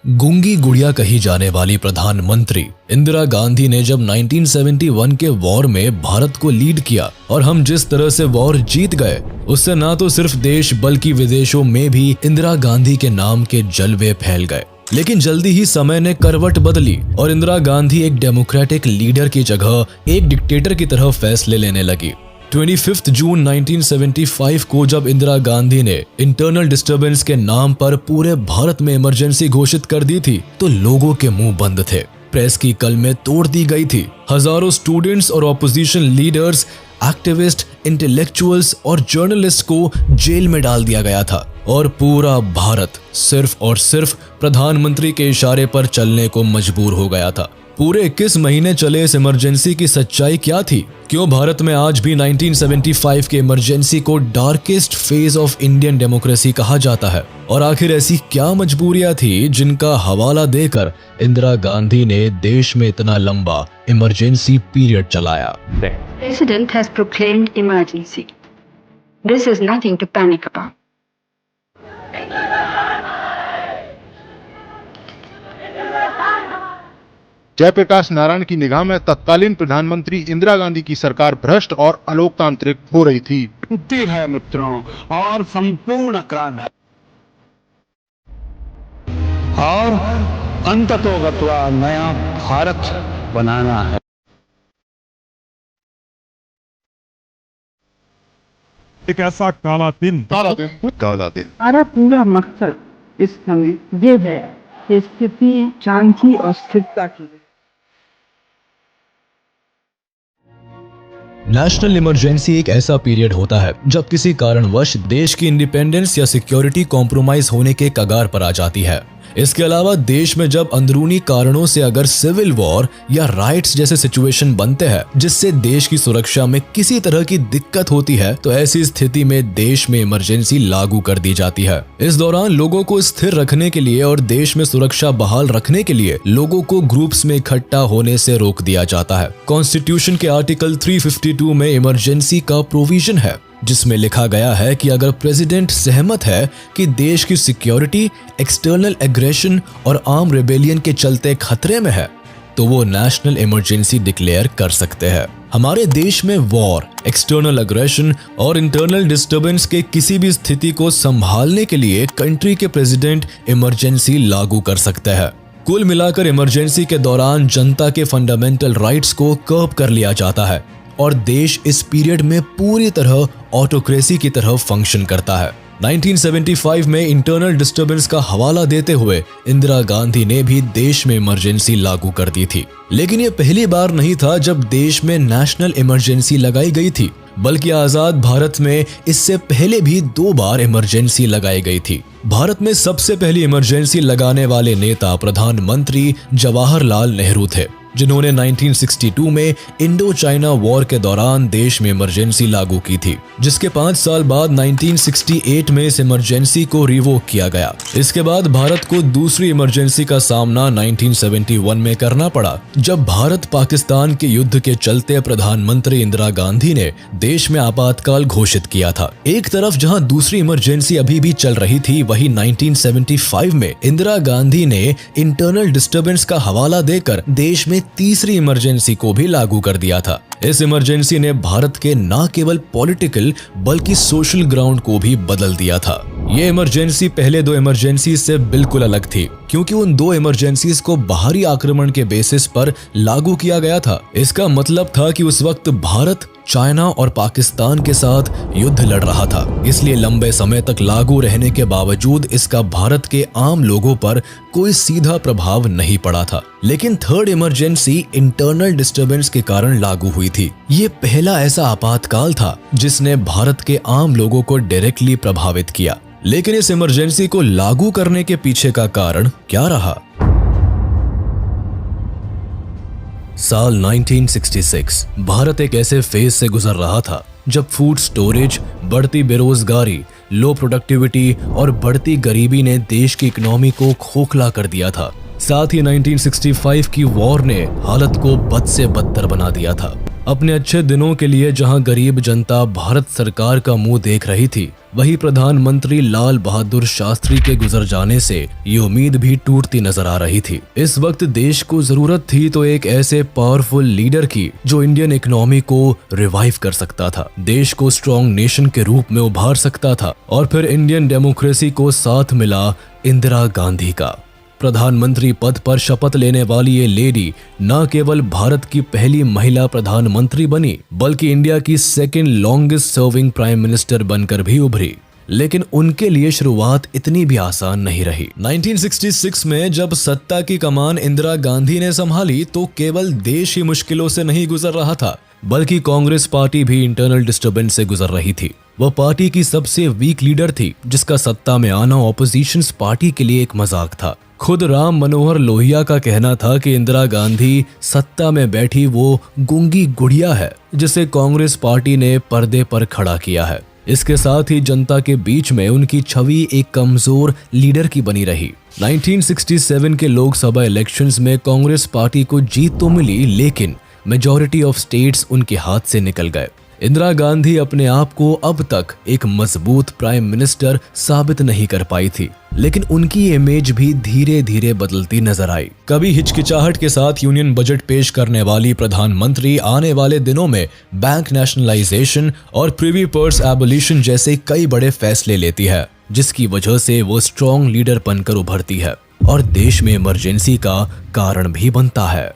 गूंगी गुड़िया कही जाने वाली प्रधानमंत्री इंदिरा गांधी ने जब 1971 के वॉर में भारत को लीड किया और हम जिस तरह से वॉर जीत गए, उससे ना तो सिर्फ देश बल्कि विदेशों में भी इंदिरा गांधी के नाम के जलवे फैल गए। लेकिन जल्दी ही समय ने करवट बदली और इंदिरा गांधी एक डेमोक्रेटिक लीडर की जगह एक डिक्टेटर की तरह फैसले लेने लगी। 25 जून 1975 को जब इंदिरा गांधी ने इंटरनल डिस्टरबेंस के नाम पर पूरे भारत में इमरजेंसी घोषित कर दी थी तो लोगों के मुंह बंद थे। प्रेस की कलमें तोड़ दी गई थी। हजारों स्टूडेंट्स और ऑपोजिशन लीडर्स, एक्टिविस्ट, इंटेलेक्चुअल्स और जर्नलिस्ट को जेल में डाल दिया गया था और पूरा भारत सिर्फ और सिर्फ प्रधानमंत्री के इशारे पर चलने को मजबूर हो गया था। पूरे 21 महीने चले इस इमरजेंसी की सच्चाई क्या थी? क्यों भारत में आज भी 1975 के इमरजेंसी को darkest phase of Indian democracy कहा जाता है? और आखिर ऐसी क्या मजबूरियां थी जिनका हवाला देकर इंदिरा गांधी ने देश में इतना लंबा इमरजेंसी पीरियड चलाया? President has proclaimed emergency. This is nothing to panic about. Jayaprakash Narayan की निगाह में तत्कालीन प्रधानमंत्री इंदिरा गांधी की सरकार भ्रष्ट और अलोकतांत्रिक हो रही थी। है मित्रों और संपूर्ण क्रांति और अंततोगत्वा नया भारत बनाना है। एक ऐसा काला दिन हमारा पूरा मकसद इस समय ये है कि स्थिति शांति और स्थिरता की। नेशनल इमरजेंसी एक ऐसा पीरियड होता है जब किसी कारणवश देश की इंडिपेंडेंस या सिक्योरिटी कॉम्प्रोमाइज होने के कगार पर आ जाती है। इसके अलावा देश में जब अंदरूनी कारणों से अगर सिविल वॉर या राइट्स जैसे सिचुएशन बनते हैं जिससे देश की सुरक्षा में किसी तरह की दिक्कत होती है तो ऐसी स्थिति में देश में इमरजेंसी लागू कर दी जाती है। इस दौरान लोगों को स्थिर रखने के लिए और देश में सुरक्षा बहाल रखने के लिए लोगों को ग्रुप्स में इकट्ठा होने से रोक दिया जाता है। कॉन्स्टिट्यूशन के आर्टिकल 352 में इमरजेंसी का प्रोविजन है जिसमें लिखा गया है कि अगर प्रेसिडेंट सहमत है कि देश की सिक्योरिटी एक्सटर्नल एग्रेशन और आर्म रेबेलियन के चलते खतरे में है तो वो नेशनल इमरजेंसी डिक्लेयर कर सकते हैं। हमारे देश में वॉर, एक्सटर्नल एग्रेशन और इंटरनल डिस्टर्बेंस के किसी भी स्थिति को संभालने के लिए कंट्री के प्रेसिडेंट इमरजेंसी लागू कर सकते हैं। कुल मिलाकर इमरजेंसी के दौरान जनता के फंडामेंटल राइट्स को कर्ब कर लिया जाता है और देश इस पीरियड में पूरी तरह ऑटोक्रेसी की तरह फंक्शन करता है। 1975 में इंटरनल डिस्टर्बेंस का हवाला देते हुए इंदिरा गांधी ने भी देश में इमरजेंसी लागू कर दी थी। लेकिन ये पहली बार नहीं था जब देश में नेशनल इमरजेंसी लगाई गई थी, बल्कि आजाद भारत में इससे पहले भी 2 बार इमरजेंसी लगाई गई थी। भारत में सबसे पहली इमरजेंसी लगाने वाले नेता प्रधानमंत्री जवाहरलाल नेहरू थे, जिन्होंने 1962 में इंडो चाइना वॉर के दौरान देश में इमरजेंसी लागू की थी, जिसके 5 साल बाद 1968 में इस इमरजेंसी को रिवोक किया गया। इसके बाद भारत को दूसरी इमरजेंसी का सामना 1971 में करना पड़ा, जब भारत पाकिस्तान के युद्ध के चलते प्रधानमंत्री इंदिरा गांधी ने देश में आपातकाल घोषित किया था। एक तरफ जहां दूसरी इमरजेंसी अभी भी चल रही थी, वहीं 1975 में इंदिरा गांधी ने इंटरनल डिस्टर्बेंस का हवाला देकर देश में तीसरी इमरजेंसी को भी लागू कर दिया था। इस इमरजेंसी ने भारत के न केवल पॉलिटिकल बल्कि सोशल ग्राउंड को भी बदल दिया था। ये इमरजेंसी पहले 2 इमरजेंसी से बिल्कुल अलग थी, क्योंकि उन 2 इमरजेंसीज को बाहरी आक्रमण के बेसिस पर लागू किया गया था। इसका मतलब था कि उस वक्त भारत चाइना और पाकिस्तान के साथ युद्ध लड़ रहा था, इसलिए लंबे समय तक लागू रहने के बावजूद इसका भारत के आम लोगों पर कोई सीधा प्रभाव नहीं पड़ा था। लेकिन थर्ड इमरजेंसी इंटरनल डिस्टर्बेंस के कारण लागू हुई थी। ये पहला ऐसा आपातकाल था जिसने भारत के आम लोगों को डायरेक्टली प्रभावित किया। लेकिन इस इमरजेंसी को लागू करने के पीछे का कारण क्या रहा? साल 1966 भारत एक ऐसे फेज से गुजर रहा था जब फूड स्टोरेज, बढ़ती बेरोजगारी, लो प्रोडक्टिविटी और बढ़ती गरीबी ने देश की इकोनॉमी को खोखला कर दिया था। साथ ही 1965 की वॉर ने हालत को बद से बदतर बना दिया था। अपने अच्छे दिनों के लिए जहां गरीब जनता भारत सरकार का मुंह देख रही थी, वहीं प्रधानमंत्री लाल बहादुर शास्त्री के गुजर जाने से ये उम्मीद भी टूटती नजर आ रही थी। इस वक्त देश को जरूरत थी तो एक ऐसे पावरफुल लीडर की जो इंडियन इकोनॉमी को रिवाइव कर सकता था, देश को स्ट्रॉन्ग नेशन के रूप में उभार सकता था। और फिर इंडियन डेमोक्रेसी को साथ मिला इंदिरा गांधी का। प्रधानमंत्री पद पर शपथ लेने वाली ये लेडी न केवल भारत की पहली महिला प्रधानमंत्री बनी, बल्कि इंडिया की second longest serving prime minister बनकर भी उभरी। लेकिन उनके लिए शुरुआत इतनी भी आसान नहीं रही। 1966 में जब सत्ता की कमान इंदिरा गांधी ने संभाली तो केवल देश ही मुश्किलों से नहीं गुजर रहा था, बल्कि कांग्रेस पार्टी भी इंटरनल डिस्टर्बेंस से गुजर रही थी। वह पार्टी की सबसे वीक लीडर थी, जिसका सत्ता में आना ऑपोजिशन पार्टी के लिए एक मजाक था। खुद राम मनोहर लोहिया का कहना था कि इंदिरा गांधी सत्ता में बैठी वो गूंगी गुड़िया है, जिसे कांग्रेस पार्टी ने पर्दे पर खड़ा किया है। इसके साथ ही जनता के बीच में उनकी छवि एक कमजोर लीडर की बनी रही। 1967 के लोकसभा इलेक्शंस में कांग्रेस पार्टी को जीत तो मिली, लेकिन मेजॉरिटी ऑफ स्टेट्स उनके हाथ से निकल गए। इंदिरा गांधी अपने आप को अब तक एक मजबूत प्राइम मिनिस्टर साबित नहीं कर पाई थी, लेकिन उनकी इमेज भी धीरे धीरे बदलती नजर आई। कभी हिचकिचाहट के साथ यूनियन बजट पेश करने वाली प्रधानमंत्री आने वाले दिनों में बैंक नेशनलाइजेशन और प्रिवी पर्स एबोलिशन जैसे कई बड़े फैसले लेती है, जिसकी वजह से वो स्ट्रॉन्ग लीडर बनकर उभरती है और देश में इमरजेंसी का कारण भी बनता है।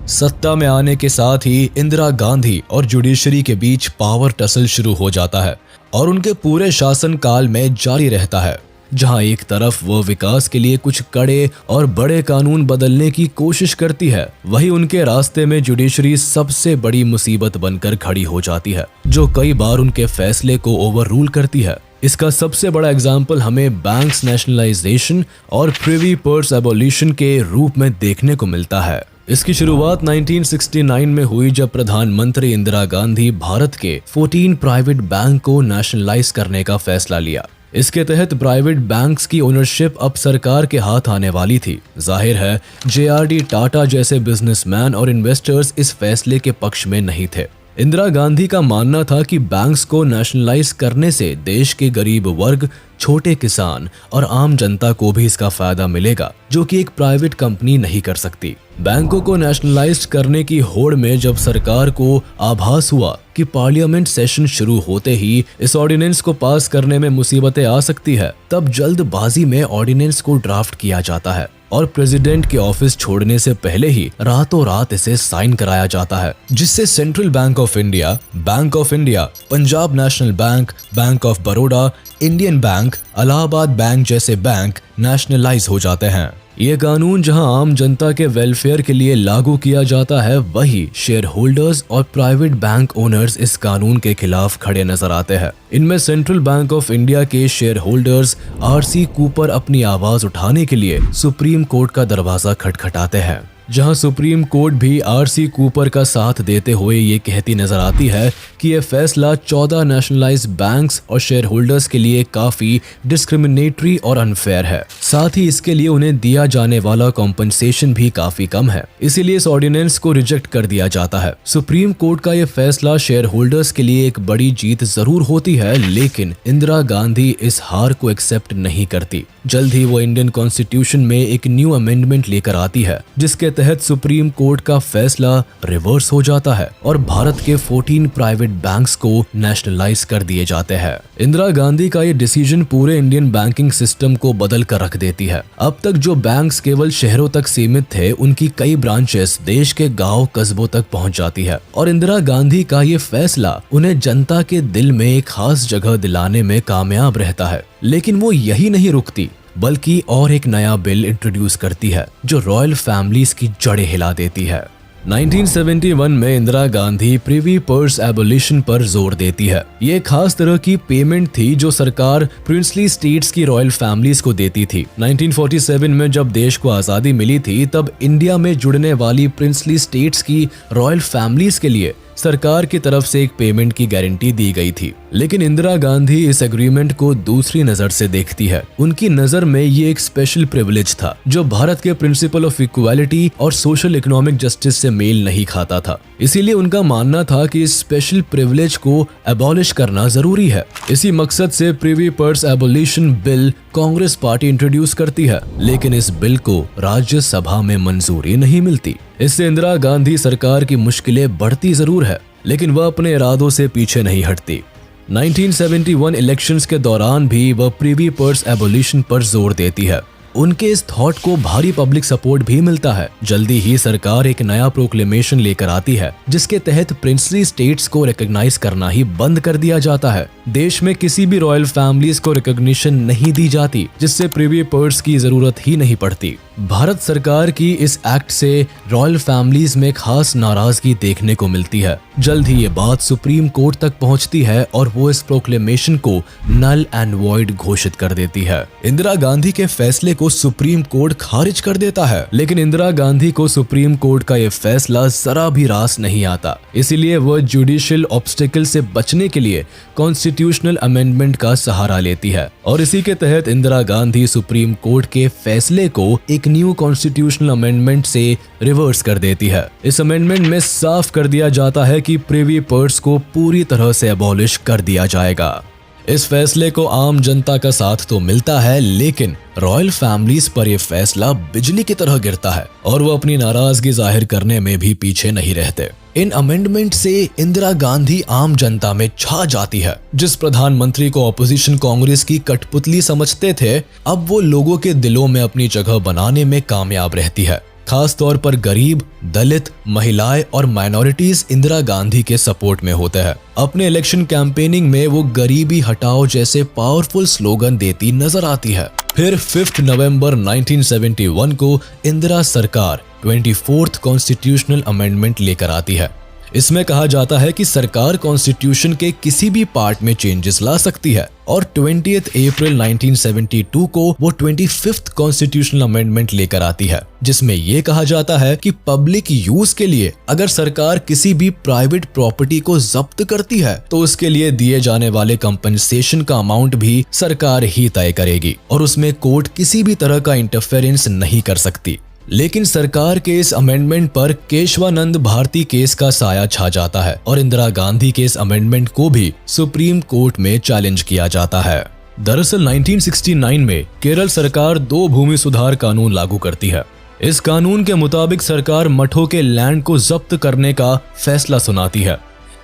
सत्ता में आने के साथ ही इंदिरा गांधी और जुडिशरी के बीच पावर टसल शुरू हो जाता है और उनके पूरे शासन काल में जारी रहता है। जहां एक तरफ वो विकास के लिए कुछ कड़े और बड़े कानून बदलने की कोशिश करती है, वहीं उनके रास्ते में जुडिशरी सबसे बड़ी मुसीबत बनकर खड़ी हो जाती है, जो कई बार उनके फैसले को ओवर रूल करती है। इसका सबसे बड़ा एग्जाम्पल हमें बैंक्स नेशनलाइजेशन और प्रिवी पर्स एबोलिशन के रूप में देखने को मिलता है। इसकी शुरुआत 1969 में हुई, जब प्रधानमंत्री इंदिरा गांधी भारत के 14 प्राइवेट बैंक को नेशनलाइज करने का फैसला लिया। इसके तहत प्राइवेट बैंक्स की ओनरशिप अब सरकार के हाथ आने वाली थी। जाहिर है JRD टाटा जैसे बिजनेसमैन और इन्वेस्टर्स इस फैसले के पक्ष में नहीं थे। इंदिरा गांधी का मानना था कि बैंक्स को नेशनलाइज करने से देश के गरीब वर्ग, छोटे किसान और आम जनता को भी इसका फायदा मिलेगा, जो कि एक प्राइवेट कंपनी नहीं कर सकती। बैंकों को नेशनलाइज करने की होड़ में जब सरकार को आभास हुआ कि पार्लियामेंट सेशन शुरू होते ही इस ऑर्डिनेंस को पास करने में मुसीबतें आ सकती है, तब जल्दबाजी में ऑर्डिनेंस को ड्राफ्ट किया जाता है और प्रेसिडेंट के ऑफिस छोड़ने से पहले ही रातों रात इसे साइन कराया जाता है, जिससे central bank of India, Punjab national bank, bank of Baroda, Indian bank, Allahabad bank जैसे बैंक नेशनलाइज हो जाते हैं। ये कानून जहां आम जनता के वेलफेयर के लिए लागू किया जाता है, वही शेयर होल्डर्स और प्राइवेट बैंक ओनर्स इस कानून के खिलाफ खड़े नजर आते हैं। इनमें सेंट्रल बैंक ऑफ इंडिया के शेयर होल्डर्स RC कूपर अपनी आवाज उठाने के लिए सुप्रीम कोर्ट का दरवाजा खटखटाते हैं, जहां सुप्रीम कोर्ट भी RC कूपर का साथ देते हुए ये कहती नजर आती है कि यह फैसला 14 नेशनलाइज्ड बैंक्स और शेयर होल्डर्स के लिए काफी डिस्क्रिमिनेटरी और अनफेयर है। साथ ही इसके लिए उन्हें दिया जाने वाला कॉम्पनसेशन भी काफी कम है, इसीलिए इस ऑर्डिनेंस को रिजेक्ट कर दिया जाता है। सुप्रीम कोर्ट का यह फैसला शेयर होल्डर्स के लिए एक बड़ी जीत जरूर होती है, लेकिन इंदिरा गांधी इस हार को एक्सेप्ट नहीं करती। जल्द ही वो इंडियन कॉन्स्टिट्यूशन में एक न्यू अमेंडमेंट लेकर आती है, जिसके तहत सुप्रीम कोर्ट का फैसला रिवर्स हो जाता है और भारत के 14 प्राइवेट बैंक्स को नेशनलाइज कर दिए जाते हैं। इंदिरा गांधी का ये डिसीजन पूरे इंडियन बैंकिंग सिस्टम को बदल कर रख देती है। अब तक जो बैंक्स केवल शहरों तक सीमित थे, उनकी कई ब्रांचेस देश के गांव कस्बों तक पहुंच जाती है और इंदिरा गांधी का ये फैसला उन्हें जनता के दिल में एक खास जगह दिलाने में कामयाब रहता है। लेकिन वो यही नहीं रुकती, बल्कि और एक नया बिल इंट्रोड्यूस करती है जो रॉयल फैमिलीज की जड़ें हिला देती है। 1971 में Indira Gandhi privy purse abolition पर जोर देती है। ये खास तरह की पेमेंट थी जो सरकार प्रिंसली स्टेट्स की रॉयल फैमिलीज को देती थी। 1947 में जब देश को आजादी मिली थी, तब इंडिया में जुड़ने वाली प्रिंसली स्टेट्स की रॉयल फैमिलीज के लिए सरकार की तरफ से एक पेमेंट की गारंटी दी गई थी। लेकिन इंदिरा गांधी इस एग्रीमेंट को दूसरी नजर से देखती है। उनकी नजर में ये एक स्पेशल प्रिविलेज था जो भारत के प्रिंसिपल ऑफ इक्वालिटी और सोशल इकोनॉमिक जस्टिस से मेल नहीं खाता था। इसीलिए उनका मानना था कि इस स्पेशल प्रिविलेज को एबॉलिश करना जरूरी है। इसी मकसद से privy purse abolition bill Congress party introduce करती है, लेकिन इस बिल को राज्यसभा में मंजूरी नहीं मिलती। इससे इंदिरा गांधी सरकार की मुश्किलें बढ़ती जरूर है, लेकिन वह अपने इरादों से पीछे नहीं हटती। 1971 इलेक्शंस के दौरान भी वह प्रिवी पर्स एबोलिशन पर जोर देती है। उनके इस थॉट को भारी पब्लिक सपोर्ट भी मिलता है। जल्दी ही सरकार एक नया प्रोक्लेमेशन लेकर आती है जिसके तहत प्रिंसली स्टेट्स को रिकॉग्नाइज करना ही बंद कर दिया जाता है। देश में किसी भी रॉयल फैमिलीज को रिकॉग्निशन नहीं दी जाती, जिससे प्रिवी पर्स की जरूरत ही नहीं पड़ती। भारत सरकार की इस एक्ट से रॉयल फैमिलीज में खास नाराजगी देखने को मिलती है। जल्द ही ये बात सुप्रीम कोर्ट तक पहुंचती है और वो इस प्रोक्लेमेशन को नल एंड वॉइड घोषित कर देती है। इंदिरा गांधी के फैसले को सुप्रीम कोर्ट खारिज कर देता है, लेकिन इंदिरा गांधी को सुप्रीम कोर्ट का ये फैसला जरा भी रास नहीं आता। इसीलिए वह जुडिशियल ऑब्स्टिकल से बचने के लिए कॉन्स्टिट्यूशनल अमेंडमेंट का सहारा लेती है और इसी के तहत इंदिरा गांधी सुप्रीम कोर्ट के फैसले को एक न्यू कॉन्स्टिट्यूशनल अमेंडमेंट से रिवर्स कर देती है। इस अमेंडमेंट में साफ कर दिया जाता है कि प्रिवी पर्स को पूरी तरह से अबॉलिश कर दिया जाएगा। इस फैसले को आम जनता का साथ तो मिलता है, लेकिन रॉयल फैमिलीज पर यह फैसला बिजली की तरह गिरता है और वो अपनी नाराजगी जाहिर करने में भी पीछे नहीं रहते। इन अमेंडमेंट से इंदिरा गांधी आम जनता में छा जाती है। जिस प्रधानमंत्री को ऑपोजिशन कांग्रेस की कठपुतली समझते थे, अब वो लोगों के दिलों में अपनी जगह बनाने में कामयाब रहती है। खास तौर पर गरीब, दलित, महिलाएं और माइनॉरिटीज इंदिरा गांधी के सपोर्ट में होते हैं। अपने इलेक्शन कैंपेनिंग में वो गरीबी हटाओ जैसे पावरफुल स्लोगन देती नजर आती है। फिर 5 नवंबर 1971 को इंदिरा सरकार 24th कॉन्स्टिट्यूशनल अमेंडमेंट लेकर आती है। इसमें कहा जाता है कि सरकार कॉन्स्टिट्यूशन के किसी भी पार्ट में चेंजेस ला सकती है और 20th अप्रैल 1972 को वो 25th कॉन्स्टिट्यूशनल अमेंडमेंट लेकर आती है, जिसमें ये कहा जाता है कि पब्लिक यूज के लिए अगर सरकार किसी भी प्राइवेट प्रॉपर्टी को जब्त करती है तो उसके लिए दिए जाने वाले कंपनसेशन का अमाउंट भी सरकार ही तय करेगी और उसमें कोर्ट किसी भी तरह का इंटरफेरेंस नहीं कर सकती। लेकिन सरकार के इस अमेंडमेंट पर केशवानंद भारती केस का साया छा जाता है और इंदिरा गांधी के इस अमेंडमेंट को भी सुप्रीम कोर्ट में चैलेंज किया जाता है। दरअसल 1969 में केरल सरकार 2 भूमि सुधार कानून लागू करती है। इस कानून के मुताबिक सरकार मठों के लैंड को जब्त करने का फैसला सुनाती है,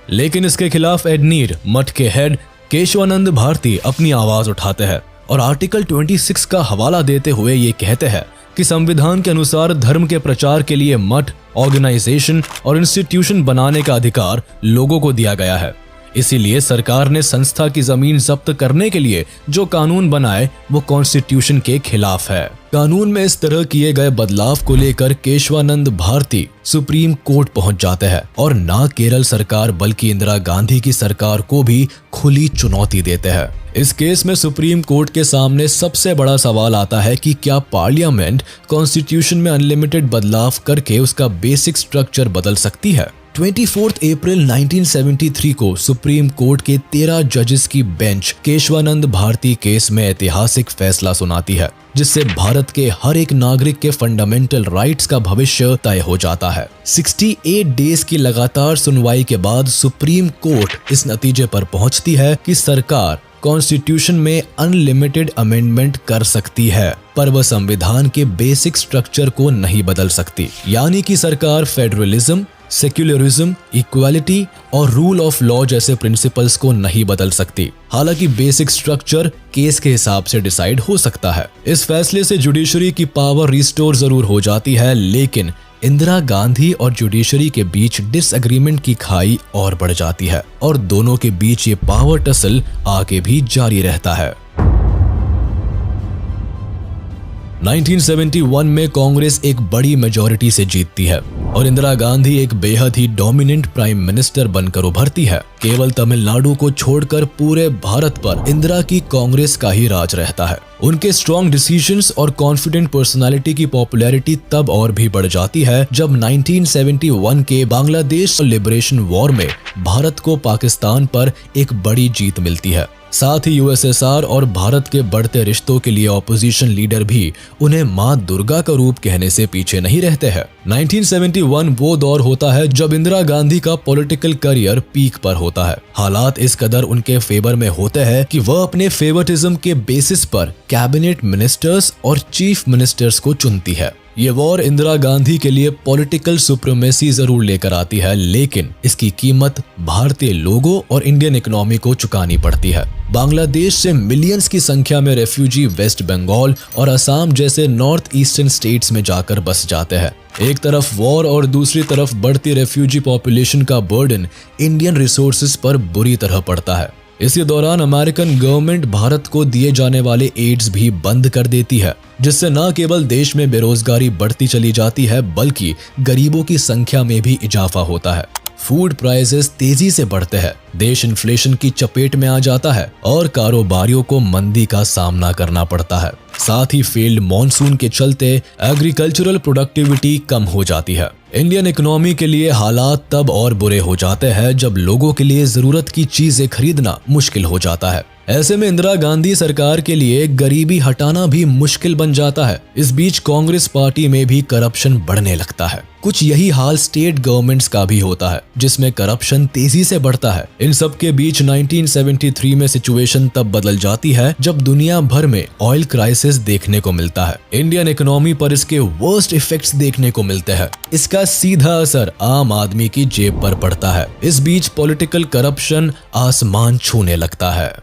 लेकिन इसके खिलाफ एडनीर मठ के हेड केशवानंद भारती अपनी आवाज उठाते हैं और आर्टिकल 26 का हवाला देते हुए ये कहते हैं कि संविधान के अनुसार धर्म के प्रचार के लिए मठ, ऑर्गेनाइजेशन और इंस्टीट्यूशन बनाने का अधिकार लोगों को दिया गया है। इसीलिए सरकार ने संस्था की जमीन जब्त करने के लिए जो कानून बनाए वो कॉन्स्टिट्यूशन के खिलाफ है। कानून में इस तरह किए गए बदलाव को लेकर केशवानंद भारती सुप्रीम कोर्ट पहुंच जाते हैं और ना केरल सरकार बल्कि इंदिरा गांधी की सरकार को भी खुली चुनौती देते हैं। इस केस में सुप्रीम कोर्ट के सामने सबसे बड़ा सवाल आता है कि क्या पार्लियामेंट कॉन्स्टिट्यूशन में अनलिमिटेड बदलाव करके उसका बेसिक स्ट्रक्चर बदल सकती है। 24 अप्रैल 1973 को सुप्रीम कोर्ट के 13 जजेस की बेंच केशवानंद भारती केस में ऐतिहासिक फैसला सुनाती है, जिससे भारत के हर एक नागरिक के फंडामेंटल राइट्स का भविष्य तय हो जाता है। 68 डेज की लगातार सुनवाई के बाद सुप्रीम कोर्ट इस नतीजे पर पहुंचती है कि सरकार कॉन्स्टिट्यूशन में अनलिमिटेड अमेंडमेंट कर सकती है, पर वह संविधान के बेसिक स्ट्रक्चर को नहीं बदल सकती। यानी कि सरकार फेडरलिज्म, सेक्युलरिज्म, इक्वालिटी और रूल ऑफ लॉ जैसे प्रिंसिपल्स को नहीं बदल सकती। हालांकि बेसिक स्ट्रक्चर केस के हिसाब से डिसाइड हो सकता है। इस फैसले से जुडिशरी की पावर रिस्टोर जरूर हो जाती है, लेकिन इंदिरा गांधी और जुडिशरी के बीच डिसएग्रीमेंट की खाई और बढ़ जाती है और दोनों के बीच ये पावर टसल आगे भी जारी रहता है। 1971 में कांग्रेस एक बड़ी मेजॉरिटी से जीतती है और इंदिरा गांधी एक बेहद ही डोमिनेंट प्राइम मिनिस्टर बनकर उभरती है। केवल तमिलनाडु को छोड़कर पूरे भारत पर इंदिरा की कांग्रेस का ही राज रहता है। उनके स्ट्रॉन्ग डिसीजंस और कॉन्फिडेंट पर्सनालिटी की पॉपुलैरिटी तब और भी बढ़ जाती है जब 1971 के बांग्लादेश लिबरेशन वॉर में भारत को पाकिस्तान पर एक बड़ी जीत मिलती है। साथ ही यूएसएसआर और भारत के बढ़ते रिश्तों के लिए ऑपोजिशन लीडर भी उन्हें मां दुर्गा का रूप कहने से पीछे नहीं रहते हैं। 1971 वो दौर होता है जब इंदिरा गांधी का पॉलिटिकल करियर पीक पर होता है। हालात इस कदर उनके फेवर में होते हैं कि वह अपने फेवरेटिज्म के बेसिस पर कैबिनेट मिनिस्टर्स और चीफ मिनिस्टर्स को चुनती है। ये वॉर इंदिरा गांधी के लिए पॉलिटिकल सुप्रीमेसी जरूर लेकर आती है, लेकिन इसकी कीमत भारतीय लोगों और इंडियन इकोनॉमी को चुकानी पड़ती है। बांग्लादेश से मिलियंस की संख्या में रेफ्यूजी वेस्ट बंगाल और असम जैसे नॉर्थ ईस्टर्न स्टेट्स में जाकर बस जाते हैं। एक तरफ वॉर और दूसरी तरफ बढ़ती रेफ्यूजी पॉपुलेशन का बर्डन इंडियन रिसोर्सेज पर बुरी तरह पड़ता है। इसी दौरान अमेरिकन गवर्नमेंट भारत को दिए जाने वाले एड्स भी बंद कर देती है, जिससे न केवल देश में बेरोजगारी बढ़ती चली जाती है बल्कि गरीबों की संख्या में भी इजाफा होता है। फूड प्राइसेस तेजी से बढ़ते हैं, देश इन्फ्लेशन की चपेट में आ जाता है और कारोबारियों को मंदी का सामना करना पड़ता है। साथ ही फेल्ड मॉनसून के चलते एग्रीकल्चरल प्रोडक्टिविटी कम हो जाती है। इंडियन इकोनॉमी के लिए हालात तब और बुरे हो जाते हैं जब लोगों के लिए जरूरत की चीजें खरीदना मुश्किल हो जाता है। ऐसे में इंदिरा गांधी सरकार के लिए गरीबी हटाना भी मुश्किल बन जाता है। इस बीच कांग्रेस पार्टी में भी करप्शन बढ़ने लगता है। कुछ यही हाल स्टेट गवर्नमेंट्स का भी होता है, जिसमें करप्शन तेजी से बढ़ता है। इन सब के बीच 1973 में सिचुएशन तब बदल जाती है जब दुनिया भर में ऑयल क्राइसिस देखने को मिलता है। इंडियन इकोनॉमी पर इसके वर्स्ट इफेक्ट्स देखने को मिलते हैं। इसका सीधा असर आम आदमी की जेब पर पड़ता है। इस बीच पॉलिटिकल करप्शन आसमान छूने लगता है।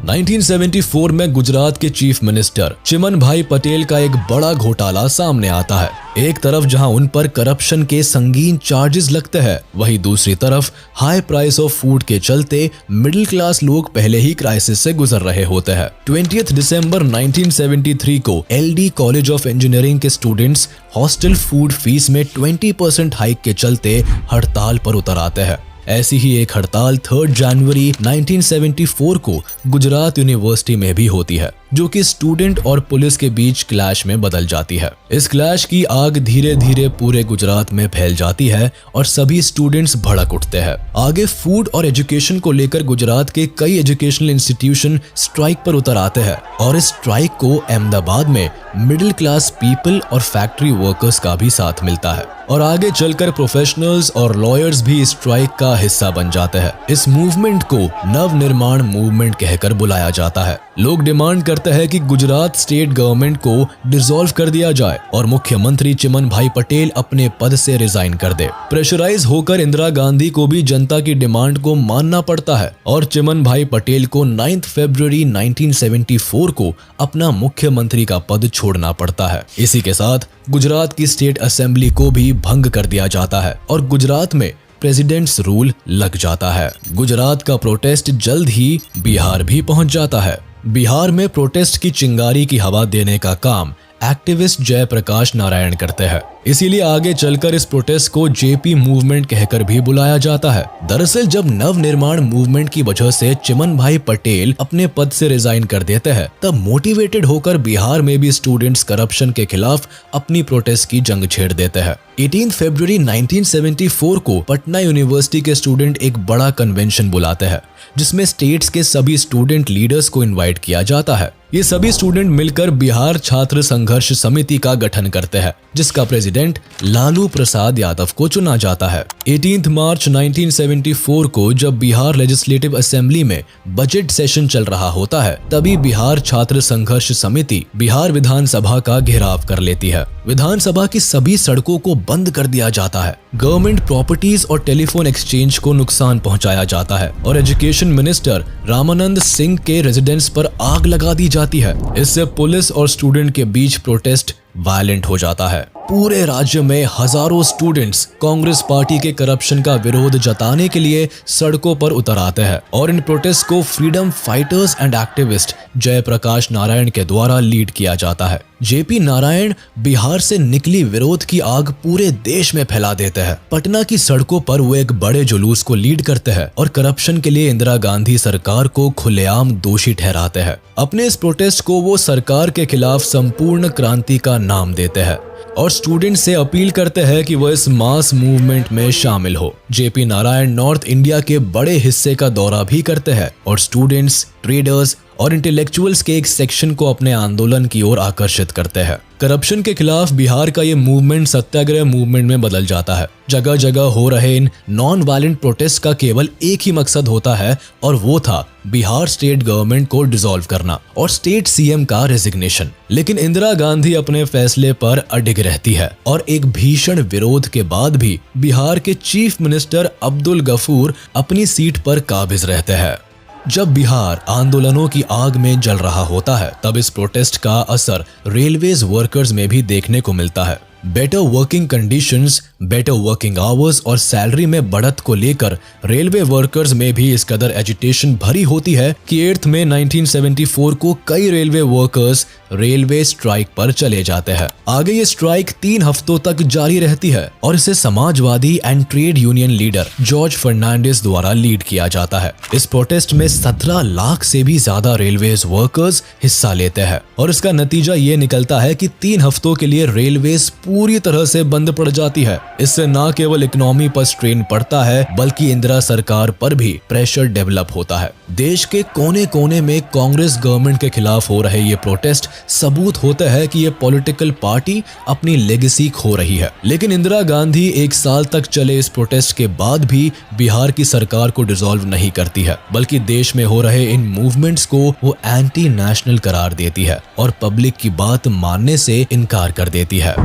1974 में गुजरात के चीफ मिनिस्टर चिमन भाई पटेल का एक बड़ा घोटाला सामने आता है। एक तरफ जहां उन पर करप्शन के संगीन चार्जेस लगते हैं, वहीं दूसरी तरफ हाई प्राइस ऑफ फूड के चलते मिडिल क्लास लोग पहले ही क्राइसिस से गुजर रहे होते हैं। 20 दिसंबर 1973 को एलडी कॉलेज ऑफ इंजीनियरिंग के स्टूडेंट्स हॉस्टल फूड फीस में 20% हाइक के चलते हड़ताल पर उतर आते हैं। ऐसी ही एक हड़ताल 3 जनवरी 1974 को गुजरात यूनिवर्सिटी में भी होती है, जो कि स्टूडेंट और पुलिस के बीच क्लैश में बदल जाती है। इस क्लैश की आग धीरे धीरे पूरे गुजरात में फैल जाती है और सभी स्टूडेंट्स भड़क उठते हैं। आगे फूड और एजुकेशन को लेकर गुजरात के कई एजुकेशनल इंस्टीट्यूशन स्ट्राइक पर उतर आते हैं और इस स्ट्राइक को अहमदाबाद में मिडिल क्लास पीपल और फैक्ट्री वर्कर्स का भी साथ मिलता है और आगे चलकर प्रोफेशनल्स और लॉयर्स भी इस स्ट्राइक का हिस्सा बन जाते हैं। इस मूवमेंट को नव निर्माण मूवमेंट कहकर बुलाया जाता है। लोग डिमांड करते हैं कि गुजरात स्टेट गवर्नमेंट को डिसॉल्व कर दिया जाए और मुख्यमंत्री चिमन भाई पटेल अपने पद से रिजाइन कर दे। प्रेशराइज होकर इंदिरा गांधी को भी जनता की डिमांड को मानना पड़ता है और चिमन भाई पटेल को 9 फरवरी 1974 को अपना मुख्यमंत्री का पद छोड़ना पड़ता है। इसी के साथ गुजरात की स्टेट असेंबली को भी भंग कर दिया जाता है और गुजरात में प्रेसिडेंट्स रूल लग जाता है। गुजरात का प्रोटेस्ट जल्द ही बिहार भी पहुंच जाता है। बिहार में प्रोटेस्ट की चिंगारी की हवा देने का काम एक्टिविस्ट जयप्रकाश नारायण करते हैं। इसीलिए आगे चलकर इस प्रोटेस्ट को जेपी मूवमेंट कहकर भी बुलाया जाता है। दरअसल जब नव निर्माण मूवमेंट की वजह से चिमन भाई पटेल अपने पद से रिजाइन कर देते हैं, तब मोटिवेटेड होकर बिहार में भी स्टूडेंट्स करप्शन के खिलाफ अपनी प्रोटेस्ट की जंग छेड़ देते हैं। 18 फरवरी 1974 को पटना यूनिवर्सिटी के स्टूडेंट एक बड़ा कन्वेंशन बुलाते हैं, जिसमें स्टेट्स के सभी स्टूडेंट लीडर्स को इनवाइट किया जाता है। ये सभी स्टूडेंट मिलकर बिहार छात्र संघर्ष समिति का गठन करते हैं, जिसका प्रेसिडेंट लालू प्रसाद यादव को चुना जाता है। 18 मार्च 1974 को जब बिहार लेजिस्लेटिव असेंबली में बजट सेशन चल रहा होता है, तभी बिहार छात्र संघर्ष समिति बिहार विधानसभा का घेराव कर लेती है। विधानसभा की सभी सड़कों को बंद कर दिया जाता है। गवर्नमेंट प्रॉपर्टीज और टेलीफोन एक्सचेंज को नुकसान पहुंचाया जाता है और एजुकेशन मिनिस्टर रामानंद सिंह के रेजिडेंस पर आग लगा दी जाती है। इससे पुलिस और स्टूडेंट के बीच प्रोटेस्ट वायलेंट हो जाता है। पूरे राज्य में हजारों स्टूडेंट्स कांग्रेस पार्टी के करप्शन का विरोध जताने के लिए सड़कों पर उतर आते हैं और इन प्रोटेस्ट को freedom fighters and activist Jayaprakash Narayan के द्वारा लीड किया जाता है। जेपी नारायण बिहार से निकली विरोध की आग पूरे देश में फैला देते हैं। पटना की सड़कों पर वो एक बड़े जुलूस को लीड करते हैं और करप्शन के लिए इंदिरा गांधी सरकार को खुलेआम दोषी ठहराते हैं। अपने इस प्रोटेस्ट को वो सरकार के खिलाफ संपूर्ण क्रांति का नाम देते हैं और स्टूडेंट से अपील करते हैं कि वो इस मास मूवमेंट में शामिल हो। जेपी नारायण नॉर्थ इंडिया के बड़े हिस्से का दौरा भी करते हैं और स्टूडेंट्स, ट्रेडर्स और इंटेलेक्चुअल्स के एक सेक्शन को अपने आंदोलन की ओर आकर्षित करते हैं। करप्शन के खिलाफ बिहार का ये मूवमेंट सत्याग्रह मूवमेंट में बदल जाता है। जगह जगह हो रहे इन नॉन वायलेंट प्रोटेस्ट का केवल एक ही मकसद होता है और वो था बिहार स्टेट गवर्नमेंट को डिसॉल्व करना और स्टेट सीएम का रेजिग्नेशन। लेकिन इंदिरा गांधी अपने फैसले पर अडिग रहती है और एक भीषण विरोध के बाद भी बिहार के चीफ मिनिस्टर अब्दुल गफूर अपनी सीट पर काबिज रहते हैं। जब बिहार आंदोलनों की आग में जल रहा होता है तब इस प्रोटेस्ट का असर रेलवेज वर्कर्स में भी देखने को मिलता है। Better working conditions, better working hours और सैलरी में बढ़त को लेकर रेलवे वर्कर्स में भी इस कदर एजिटेशन भरी होती है कि 8 मई 1974 को कई रेलवे वर्कर्स रेलवे स्ट्राइक पर चले जाते हैं। आगे ये स्ट्राइक 3 हफ्तों तक जारी रहती है और इसे समाजवादी and trade union leader George Fernandes द्वारा लीड किया जाता है। इस प्रोटेस्ट में 17 लाख से भी ज्यादा रेलवेज वर्कर्स हिस्सा लेते हैं और इसका नतीजा ये निकलता है कि 3 हफ्तों के लिए रेलवेज पूरी तरह से बंद पड़ जाती है। इससे न केवल इकोनॉमी पर स्ट्रेन पड़ता है बल्कि इंदिरा सरकार पर भी प्रेशर डेवलप होता है। देश के कोने कोने में कांग्रेस गवर्नमेंट के खिलाफ हो रहे ये प्रोटेस्ट सबूत होता है कि ये पॉलिटिकल पार्टी अपनी लेगेसी खो रही है। लेकिन इंदिरा गांधी 1 साल तक चले इस प्रोटेस्ट के बाद भी बिहार की सरकार को डिसॉल्व नहीं करती है बल्कि देश में हो रहे इन मूवमेंट्स को वो एंटी नेशनल करार देती है और पब्लिक की बात मानने से इनकार कर देती है।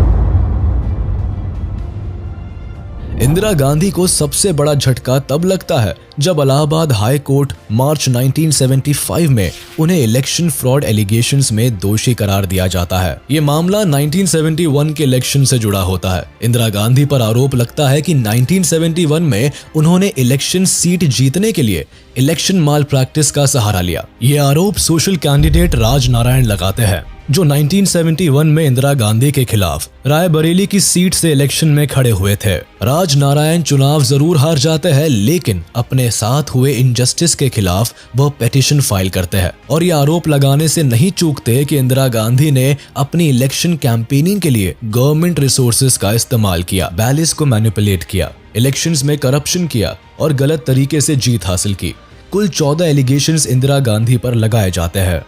इंदिरा गांधी को सबसे बड़ा झटका तब लगता है जब इलाहाबाद हाई कोर्ट मार्च 1975 में उन्हें इलेक्शन फ्रॉड एलिगेशंस में दोषी करार दिया जाता है। ये मामला 1971 के इलेक्शन से जुड़ा होता है। इंदिरा गांधी पर आरोप लगता है कि 1971 में उन्होंने इलेक्शन सीट जीतने के लिए इलेक्शन माल प्रैक्टिस का सहारा लिया। ये आरोप सोशल कैंडिडेट राज नारायण लगाते हैं जो 1971 में इंदिरा गांधी के खिलाफ रायबरेली की सीट से इलेक्शन में खड़े हुए थे। राज नारायण चुनाव जरूर हार जाते हैं लेकिन अपने साथ हुए इनजस्टिस के खिलाफ वह पिटीशन फाइल करते हैं और ये आरोप लगाने से नहीं चूकते कि इंदिरा गांधी ने अपनी इलेक्शन कैंपेनिंग के लिए गवर्नमेंट रिसोर्सेज का इस्तेमाल किया, बैलेंस को मैनिपुलेट किया, इलेक्शंस में करप्शन किया और गलत तरीके से जीत हासिल की। कुल 14 एलिगेशंस इंदिरा गांधी पर लगाए जाते हैं।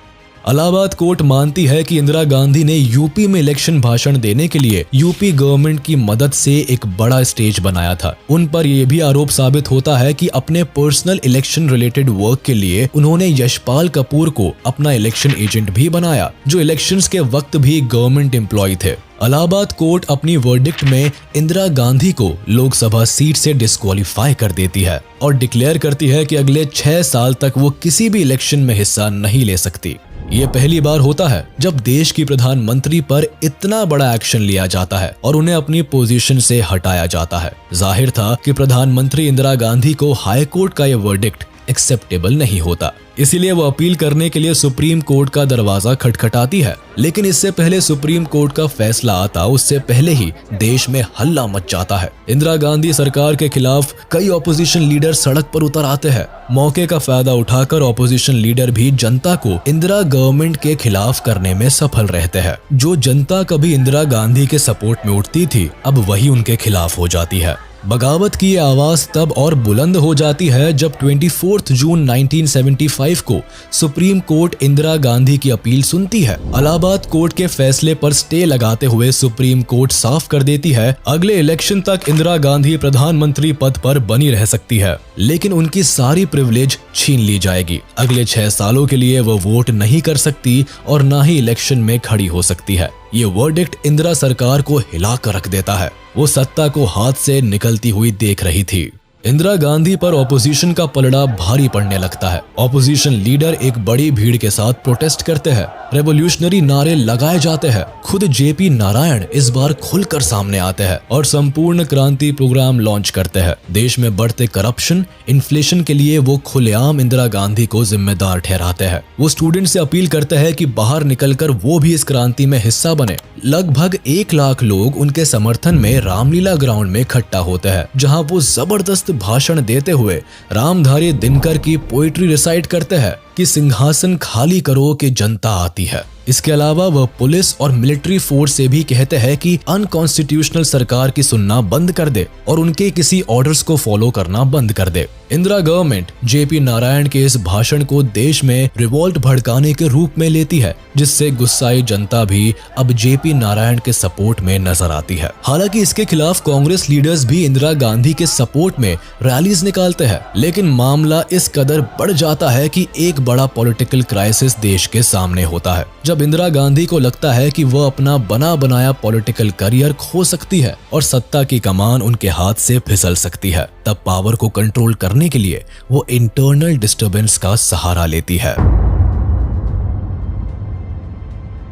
इलाहाबाद कोर्ट मानती है कि इंदिरा गांधी ने यूपी में इलेक्शन भाषण देने के लिए यूपी गवर्नमेंट की मदद से एक बड़ा स्टेज बनाया था। उन पर यह भी आरोप साबित होता है कि अपने पर्सनल इलेक्शन रिलेटेड वर्क के लिए उन्होंने यशपाल कपूर को अपना इलेक्शन एजेंट भी बनाया जो इलेक्शंस के वक्त भी गवर्नमेंट एम्प्लॉय थे। इलाहाबाद कोर्ट अपनी वर्डिक्ट में इंदिरा गांधी को लोकसभा सीट से डिस्क्वालीफाई कर देती है और डिक्लेयर करती है कि अगले 6 साल तक वो किसी भी इलेक्शन में हिस्सा नहीं ले सकती। ये पहली बार होता है जब देश की प्रधानमंत्री पर इतना बड़ा एक्शन लिया जाता है और उन्हें अपनी पोजीशन से हटाया जाता है। जाहिर था कि प्रधानमंत्री इंदिरा गांधी को हाई कोर्ट का यह वर्डिक्ट एक्सेप्टेबल नहीं होता, इसीलिए वो अपील करने के लिए सुप्रीम कोर्ट का दरवाजा खटखटाती है। लेकिन इससे पहले सुप्रीम कोर्ट का फैसला आता उससे पहले ही देश में हल्ला मच जाता है। इंदिरा गांधी सरकार के खिलाफ कई ऑपोजिशन लीडर सड़क पर उतर आते हैं। मौके का फायदा उठाकर ऑपोजिशन लीडर भी जनता को इंदिरा गवर्नमेंट के खिलाफ करने में सफल रहते हैं। जो जनता कभी इंदिरा गांधी के सपोर्ट में उठती थी अब वही उनके खिलाफ हो जाती है। बगावत की ये आवाज तब और बुलंद हो जाती है जब 24 जून 1975 को सुप्रीम कोर्ट इंदिरा गांधी की अपील सुनती है। इलाहाबाद कोर्ट के फैसले पर स्टे लगाते हुए सुप्रीम कोर्ट साफ कर देती है अगले इलेक्शन तक इंदिरा गांधी प्रधानमंत्री पद पर बनी रह सकती है लेकिन उनकी सारी प्रिविलेज छीन ली जाएगी। अगले 6 सालों के लिए वो वोट नहीं कर सकती और न ही इलेक्शन में खड़ी हो सकती है। ये वर्डिक्ट इंदिरा सरकार को हिला कर रख देता है। वो सत्ता को हाथ से निकलती हुई देख रही थी। इंदिरा गांधी पर ऑपोजिशन का पलड़ा भारी पड़ने लगता है। ऑपोजिशन लीडर एक बड़ी भीड़ के साथ प्रोटेस्ट करते हैं, रेवोल्यूशनरी नारे लगाए जाते हैं। खुद जेपी नारायण इस बार खुलकर सामने आते हैं और संपूर्ण क्रांति प्रोग्राम लॉन्च करते हैं। देश में बढ़ते करप्शन, इन्फ्लेशन के लिए वो खुलेआम इंदिरा गांधी को जिम्मेदार ठहराते हैं। वो स्टूडेंट से अपील करते हैं कि बाहर निकलकर वो भी इस क्रांति में हिस्सा बने। लगभग 1 लाख लोग उनके समर्थन में रामलीला ग्राउंड में इकट्ठा होते हैं, जहां वो जबरदस्त भाषण देते हुए रामधारी दिनकर की पोइट्री रिसाइट करते हैं कि सिंहासन खाली करो कि जनता आती है। इसके अलावा वह पुलिस और मिलिट्री फोर्स से भी कहते हैं कि अनकॉन्स्टिट्यूशनल सरकार की सुनना बंद कर दे और उनके किसी ऑर्डर्स को फॉलो करना बंद कर दे। इंदिरा गवर्नमेंट जेपी नारायण के इस भाषण को देश में रिवोल्ट भड़काने के रूप में लेती है, जिससे गुस्साई जनता भी अब जेपी नारायण के सपोर्ट में नजर आती है। हालांकि इसके खिलाफ कांग्रेस लीडर्स भी इंदिरा गांधी के सपोर्ट में रैलीज निकालते हैं, लेकिन मामला इस कदर बढ़ जाता है कि एक बड़ा पॉलिटिकल क्राइसिस देश के सामने होता है। जब इंदिरा गांधी को लगता है कि वह अपना बना बनाया पॉलिटिकल करियर खो सकती है और सत्ता की कमान उनके हाथ से फिसल सकती है, तब पावर को कंट्रोल करने के लिए वो इंटरनल डिस्टर्बेंस का सहारा लेती है।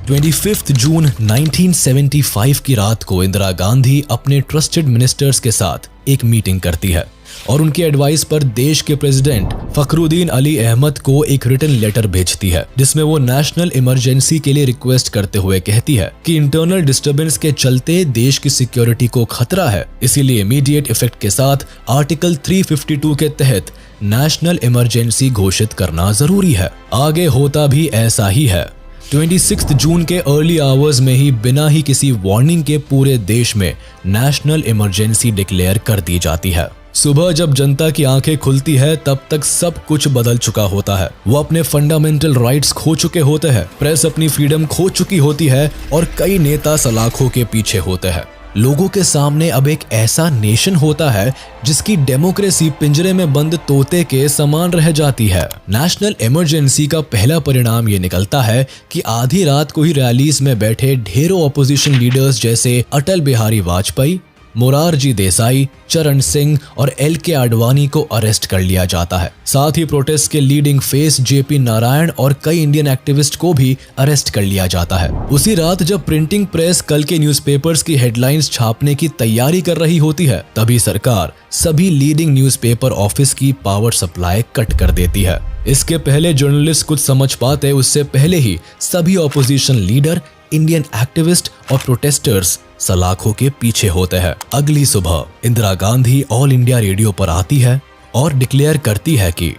25 जून 1975 की रात को इंदिरा गांधी अपने ट्रस्टेड मिनिस्टर्स के साथ एक मीटिंग करती है और उनकी एडवाइस पर देश के प्रेसिडेंट फखरुद्दीन अली अहमद को एक रिटन लेटर भेजती है, जिसमें वो नेशनल इमरजेंसी के लिए रिक्वेस्ट करते हुए कहती है कि इंटरनल डिस्टर्बेंस के चलते देश की सिक्योरिटी को खतरा है, इसीलिए इमीडिएट इफेक्ट के साथ आर्टिकल 352 के तहत नेशनल इमरजेंसी घोषित करना जरूरी है। आगे होता भी ऐसा ही है। 26 जून के अर्ली आवर्स में ही बिना ही किसी वार्निंग के पूरे देश में नेशनल इमरजेंसी डिक्लेयर कर दी जाती है। सुबह जब जनता की आंखें खुलती है तब तक सब कुछ बदल चुका होता है। वो अपने फंडामेंटल राइट्स खो चुके होते हैं, प्रेस अपनी फ्रीडम खो चुकी होती है और कई नेता सलाखों के पीछे होते हैं। लोगों के सामने अब एक ऐसा नेशन होता है जिसकी डेमोक्रेसी पिंजरे में बंद तोते के समान रह जाती है। नेशनल इमरजेंसी का पहला परिणाम ये निकलता है कि आधी रात को ही रैलीज में बैठे ढेरों ऑपोजिशन लीडर्स जैसे अटल बिहारी वाजपेयी, मोरारजी देसाई, चरण सिंह और LK आडवाणी को अरेस्ट कर लिया जाता है। साथ ही प्रोटेस्ट के लीडिंग फेस जेपी नारायण और कई इंडियन एक्टिविस्ट को भी अरेस्ट कर लिया जाता है। उसी रात जब प्रिंटिंग प्रेस कल के न्यूज़पेपर्स की हेडलाइंस छापने की तैयारी कर रही होती है, तभी सरकार सभी लीडिंग न्यूज़पेपर ऑफिस की पावर सप्लाई कट कर देती है। इसके पहले जर्नलिस्ट कुछ समझ पाते उससे पहले ही सभी ऑपोजिशन लीडर, इंडियन एक्टिविस्ट और प्रोटेस्टर्स सलाखों के पीछे होते हैं। अगली सुबह Indira Gandhi all India radio पर आती है और डिक्लेयर करती है कि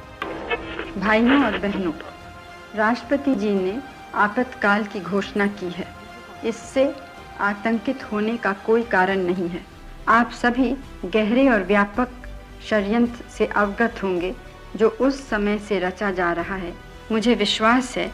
भाइयों और बहनों, राष्ट्रपति जी ने आपातकाल की घोषणा की है। इससे आतंकित होने का कोई कारण नहीं है। आप सभी गहरे और व्यापक षड्यंत्र से अवगत होंगे जो उस समय से रचा जा रहा है। मुझे विश्वास है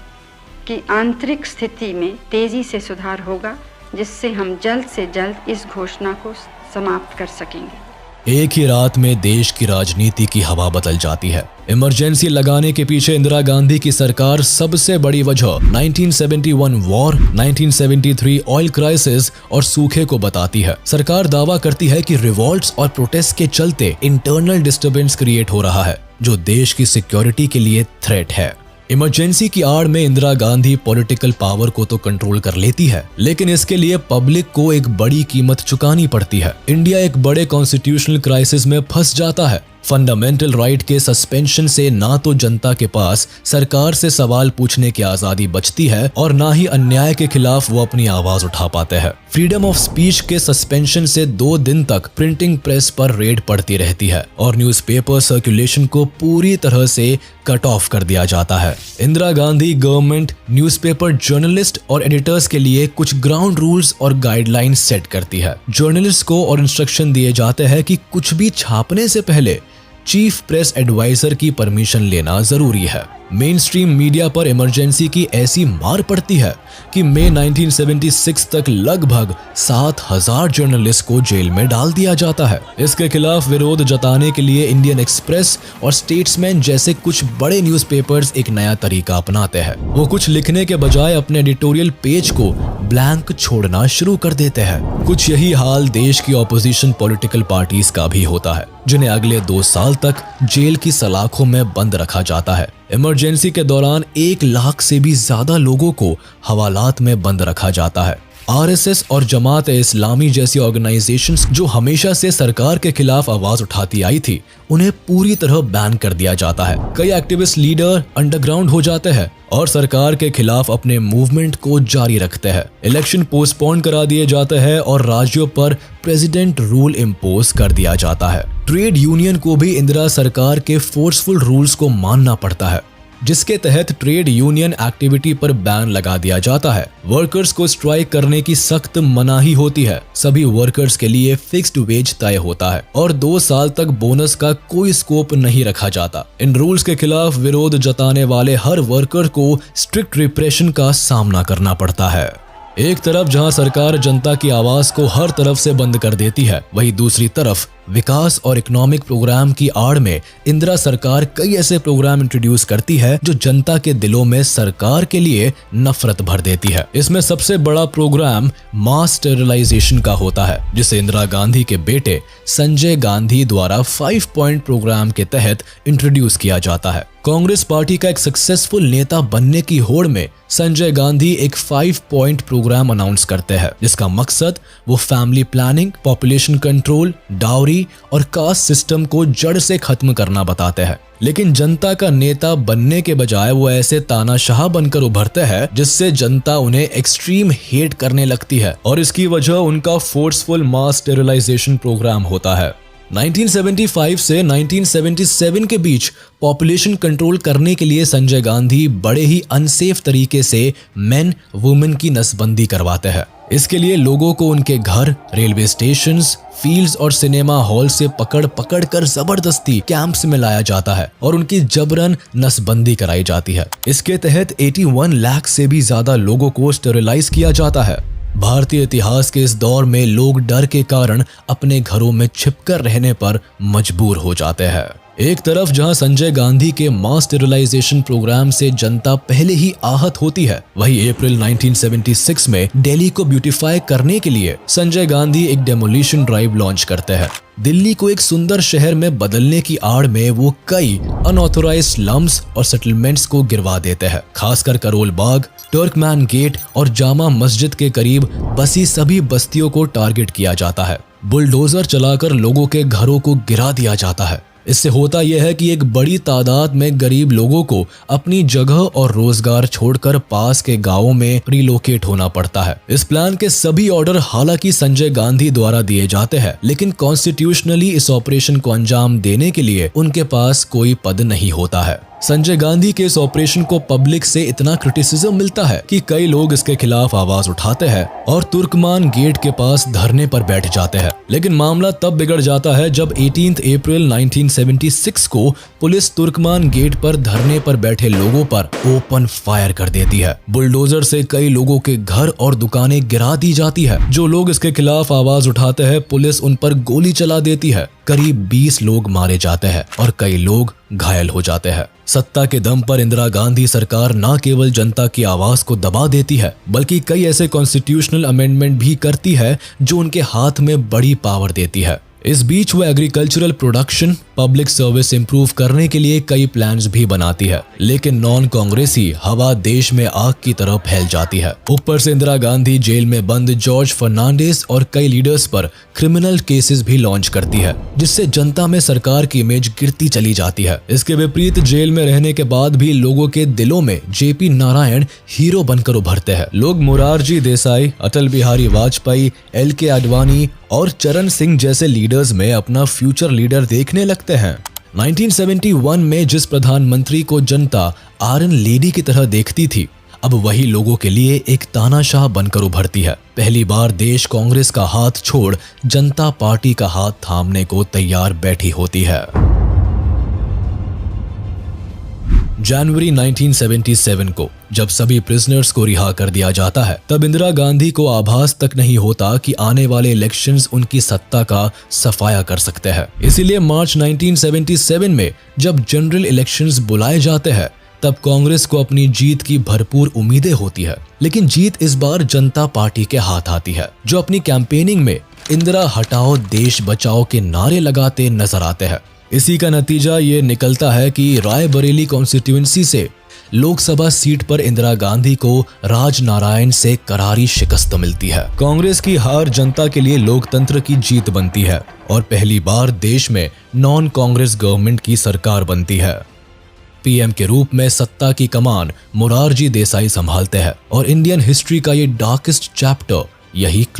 कि आंतरिक स्थिति में तेजी से सुधार होगा, जिससे हम जल्द से जल्द इस घोषणा को समाप्त कर सकेंगे। एक ही रात में देश की राजनीति की हवा बदल जाती है। इमरजेंसी लगाने के पीछे इंदिरा गांधी की सरकार सबसे बड़ी वजह 1971 वॉर, 1973 ऑयल क्राइसिस और सूखे को बताती है। सरकार दावा करती है कि रिवॉल्ट्स और प्रोटेस्ट के चलते इंटरनल डिस्टर्बेंस क्रिएट हो रहा है, जो देश की सिक्योरिटी के लिए थ्रेट है। इमरजेंसी की आड़ में इंदिरा गांधी पॉलिटिकल पावर को तो कंट्रोल कर लेती है, लेकिन इसके लिए पब्लिक को एक बड़ी कीमत चुकानी पड़ती है। इंडिया एक बड़े कॉन्स्टिट्यूशनल क्राइसिस में फंस जाता है। फंडामेंटल राइट के सस्पेंशन से ना तो जनता के पास सरकार से सवाल पूछने की आजादी बचती है और ना ही अन्याय के खिलाफ वो अपनी आवाज उठा पाते हैं। फ्रीडम ऑफ स्पीच के सस्पेंशन से 2 दिन तक प्रिंटिंग प्रेस पर रेड पड़ती रहती है और न्यूज़पेपर सर्कुलेशन को पूरी तरह से कट ऑफ कर दिया जाता है। Indira Gandhi government newspaper journalist और एडिटर्स के लिए कुछ ग्राउंड रूल्स और गाइडलाइंस सेट करती है। जर्नलिस्ट को और इंस्ट्रक्शन दिए जाते हैं कि कुछ भी छापने से पहले चीफ प्रेस एडवाइजर की परमिशन लेना जरूरी है। मेन स्ट्रीम मीडिया पर इमरजेंसी की ऐसी मार पड़ती है कि मई 1976 तक लगभग 7000 जर्नलिस्ट को जेल में डाल दिया जाता है। इसके खिलाफ विरोध जताने के लिए इंडियन एक्सप्रेस और स्टेट्समैन जैसे कुछ बड़े न्यूज़पेपर्स एक नया तरीका अपनाते हैं। वो कुछ लिखने के बजाय अपने एडिटोरियल पेज को ब्लैंक छोड़ना शुरू कर देते हैं। कुछ यही हाल देश की ऑपोजिशन पॉलिटिकल पार्टीज का भी होता है, जिन्हें अगले 2 साल तक जेल की सलाखों में बंद रखा जाता है। इमरजेंसी के दौरान 1 लाख से भी ज्यादा लोगों को हवालात में बंद रखा जाता है। आरएसएस और जमात इस्लामी जैसी ऑर्गेनाइजेशंस जो हमेशा से सरकार के खिलाफ आवाज उठाती आई थी, उन्हें पूरी तरह बैन कर दिया जाता है। कई एक्टिविस्ट लीडर अंडरग्राउंड हो जाते हैं और सरकार के खिलाफ अपने मूवमेंट को जारी रखते हैं। इलेक्शन पोस्टपोन करा दिए जाते हैं और राज्यों पर प्रेसिडेंट रूल इम्पोज कर दिया जाता है। ट्रेड यूनियन को भी इंदिरा सरकार के फोर्सफुल रूल्स को मानना पड़ता है, जिसके तहत ट्रेड यूनियन एक्टिविटी पर बैन लगा दिया जाता है। वर्कर्स को स्ट्राइक करने की सख्त मनाही होती है। सभी वर्कर्स के लिए फिक्स्ड वेज तय होता है और 2 साल तक बोनस का कोई स्कोप नहीं रखा जाता। इन रूल्स के खिलाफ विरोध जताने वाले हर वर्कर को स्ट्रिक्ट रिप्रेशन का सामना करना पड़ता है। एक तरफ जहां सरकार जनता की आवाज को हर तरफ से बंद कर देती है, वहीं दूसरी तरफ विकास और इकोनॉमिक प्रोग्राम की आड़ में इंदिरा सरकार कई ऐसे प्रोग्राम इंट्रोड्यूस करती है जो जनता के दिलों में सरकार के लिए नफरत भर देती है। इसमें सबसे बड़ा प्रोग्राम मास स्टेरिलाइजेशन का होता है, जिसे इंदिरा गांधी के बेटे संजय गांधी द्वारा 5 पॉइंट प्रोग्राम के तहत इंट्रोड्यूस किया जाता है। कांग्रेस पार्टी का एक सक्सेसफुल नेता बनने की होड़ में संजय गांधी एक 5 पॉइंट प्रोग्राम अनाउंस करते हैं, जिसका मकसद वो family planning, population control, dowry और कास्ट सिस्टम को जड़ से खत्म करना बताते हैं। लेकिन जनता का नेता बनने के बजाय वो ऐसे तानाशाह बनकर उभरते हैं जिससे जनता उन्हें एक्सट्रीम हेट करने लगती है, और इसकी वजह उनका फोर्सफुल मास स्टेरिलाइजेशन प्रोग्राम होता है। 1975 से 1977 के बीच पॉपुलेशन कंट्रोल करने के लिए संजय गांधी बड़े ही अनसेफ तरीके से मेन वुमेन की नसबंदी करवाते हैं। इसके लिए लोगों को उनके घर, रेलवे स्टेशंस, फील्ड्स और सिनेमा हॉल से पकड़ कर जबरदस्ती कैंप्स में लाया जाता है और उनकी जबरन नसबंदी कराई जाती है। इसके तहत 81 लाख से भी ज्यादा लोगों को स्टेरिलाइज किया जाता है। भारतीय इतिहास के इस दौर में लोग डर के कारण अपने घरों में छिपकर रहने पर मजबूर हो जाते हैं। एक तरफ जहां संजय गांधी के मास स्टेरिलाइजेशन प्रोग्राम से जनता पहले ही आहत होती है, वहीं अप्रैल 1976 में दिल्ली को ब्यूटीफाई करने के लिए संजय गांधी एक डेमोलिशन ड्राइव लॉन्च करते हैं। दिल्ली को एक सुंदर शहर में बदलने की आड़ में वो कई अनऑथोराइज्ड स्लम्स और सेटलमेंट्स को गिरवा देते हैं। खासकर करोल बाग, टर्कमैन गेट और जामा मस्जिद के करीब बसी सभी बस्तियों को टारगेट किया जाता है। बुलडोजर चलाकर लोगों के घरों को गिरा दिया जाता है। इससे होता यह है कि एक बड़ी तादाद में गरीब लोगों को अपनी जगह और रोजगार छोड़कर पास के गांवों में रिलोकेट होना पड़ता है। इस प्लान के सभी ऑर्डर हालांकि संजय गांधी द्वारा दिए जाते हैं, लेकिन कॉन्स्टिट्यूशनली इस ऑपरेशन को अंजाम देने के लिए उनके पास कोई पद नहीं होता है। संजय गांधी के इस ऑपरेशन को पब्लिक से इतना क्रिटिसिज्म मिलता है कि कई लोग इसके खिलाफ आवाज उठाते हैं और तुर्कमान गेट के पास धरने पर बैठ जाते हैं। लेकिन मामला तब बिगड़ जाता है जब 18 अप्रैल 1976 को पुलिस तुर्कमान गेट पर धरने पर बैठे लोगों पर ओपन फायर कर देती है। बुलडोजर से कई लोगों के घर और दुकानें गिरा दी जाती है। जो लोग इसके खिलाफ आवाज उठाते हैं, पुलिस उन पर गोली चला देती है। करीब 20 लोग मारे जाते हैं और कई लोग घायल हो जाते हैं। सत्ता के दम पर इंदिरा गांधी सरकार न केवल जनता की आवाज को दबा देती है, बल्कि कई ऐसे कॉन्स्टिट्यूशनल अमेंडमेंट भी करती है जो उनके हाथ में बड़ी पावर देती है। इस बीच वो agricultural production, public service improve करने के लिए कई प्लान्स भी बनाती है, लेकिन नॉन कांग्रेसी हवा देश में आग की तरह फैल जाती है। ऊपर से इंदिरा गांधी जेल में बंद जॉर्ज फर्नांडिस और कई लीडर्स पर क्रिमिनल केसेस भी लॉन्च करती है, जिससे जनता में सरकार की इमेज गिरती चली जाती है। इसके विपरीत जेल में रहने के बाद भी लोगों के दिलों में जेपी नारायण हीरो बनकर उभरते हैं। लोग मोरारजी देसाई, अटल बिहारी वाजपेयी, LK आडवाणी और चरण सिंह जैसे लीडर्स में अपना फ्यूचर लीडर देखने लगते हैं। 1971 में जिस प्रधानमंत्री को जनता आयरन लेडी की तरह देखती थी, अब वही लोगों के लिए एक तानाशाह बनकर उभरती है। पहली बार देश कांग्रेस का हाथ छोड़ जनता पार्टी का हाथ थामने को तैयार बैठी होती है। जनवरी 1977 को जब सभी प्रिजनर्स को रिहा कर दिया जाता है, तब इंदिरा गांधी को आभास तक नहीं होता कि आने वाले इलेक्शंस उनकी सत्ता का सफाया कर सकते हैं। इसीलिए मार्च 1977 में जब जनरल इलेक्शंस बुलाए जाते हैं, तब कांग्रेस को अपनी जीत की भरपूर उम्मीदें होती है। लेकिन जीत इस बार जनता पार्टी के हाथ आती है, जो अपनी कैंपेनिंग में इंदिरा हटाओ देश बचाओ के नारे लगाते नजर आते हैं। इसी का नतीजा ये निकलता है कि रायबरेली कॉन्स्टिट्यूएंसी से लोकसभा सीट पर इंदिरा गांधी को राजनारायण से करारी शिकस्त मिलती है। कांग्रेस की हार जनता के लिए लोकतंत्र की जीत बनती है और पहली बार देश में नॉन कांग्रेस गवर्नमेंट की सरकार बनती है। पीएम के रूप में सत्ता की कमान मोरारजी देसाई संभालते हैं और इंडियन हिस्ट्री का ये डार्केस्ट चैप्टर यही